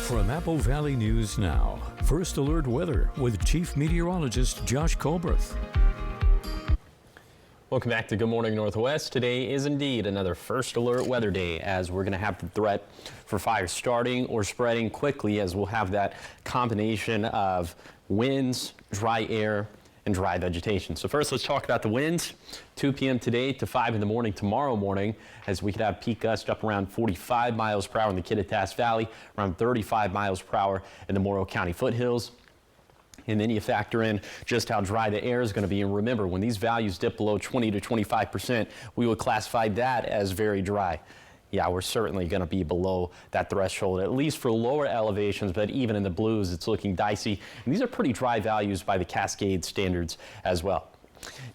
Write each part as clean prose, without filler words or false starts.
From Apple Valley News Now, First Alert Weather with Chief Meteorologist Josh Colbreth. Welcome back to Good Morning Northwest. Today is indeed another First Alert Weather Day, as we're going to have the threat for fires starting or spreading quickly, as we'll have that combination of winds, dry air, and dry vegetation. So first, let's talk about the winds. 2 p.m. today to 5 in the morning tomorrow morning, as we could have peak gusts up around 45 miles per hour in the Kittitas Valley, around 35 miles per hour in the Morrow County foothills. And then you factor in just how dry the air is going to be. And remember, when these values dip below 20 to 25%, we would classify that as very dry. Yeah, we're certainly going to be below that threshold, at least for lower elevations, but even in the blues, it's looking dicey. And these are pretty dry values by the Cascade standards as well.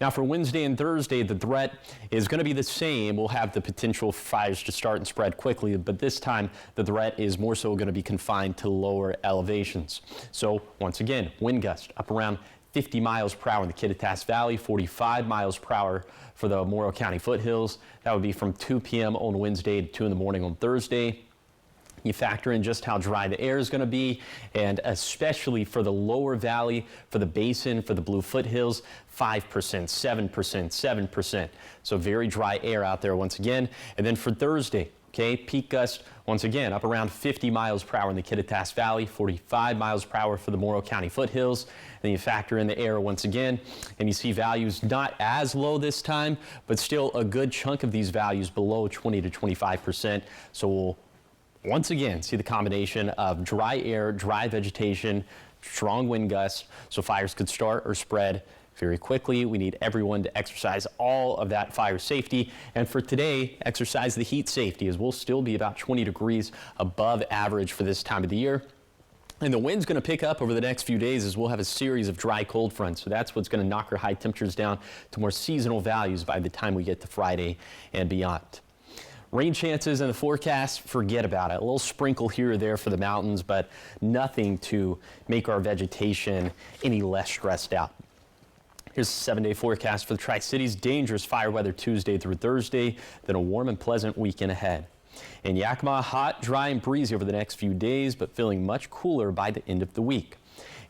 Now for Wednesday and Thursday, the threat is going to be the same. We'll have the potential for fires to start and spread quickly, but this time the threat is more so going to be confined to lower elevations. So once again, wind gust up around 50 miles per hour in the Kittitas Valley, 45 miles per hour for the Morrow County foothills. That would be from 2 p.m. on Wednesday to 2 in the morning on Thursday. You factor in just how dry the air is going to be, and especially for the lower valley, for the basin, for the Blue Foothills, 5%, 7%, 7%. So very dry air out there once again. And then for Thursday, okay, peak gust once again up around 50 miles per hour in the Kittitas Valley, 45 miles per hour for the Morrow County foothills. Then you factor in the air once again, and you see values not as low this time, but still a good chunk of these values below 20 to 25%. So we'll once again see the combination of dry air, dry vegetation, strong wind gusts, so fires could start or spread very quickly. We need everyone to exercise all of that fire safety, and for today, exercise the heat safety, as we'll still be about 20 degrees above average for this time of the year. And the wind's going to pick up over the next few days, as we'll have a series of dry cold fronts. So that's what's going to knock our high temperatures down to more seasonal values by the time we get to Friday and beyond. Rain chances in the forecast, forget about it. A little sprinkle here or there for the mountains, but nothing to make our vegetation any less stressed out. Here's the 7-day forecast for the Tri-Cities. Dangerous fire weather Tuesday through Thursday, then a warm and pleasant weekend ahead. In Yakima, hot, dry, and breezy over the next few days, but feeling much cooler by the end of the week.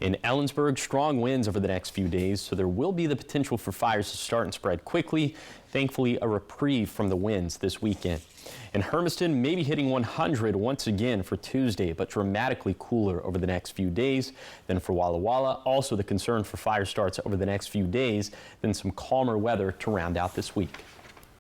In Ellensburg, strong winds over the next few days, so there will be the potential for fires to start and spread quickly. Thankfully, a reprieve from the winds this weekend. In Hermiston, maybe hitting 100 once again for Tuesday, but dramatically cooler over the next few days. Then for Walla Walla, also the concern for fire starts over the next few days, then some calmer weather to round out this week.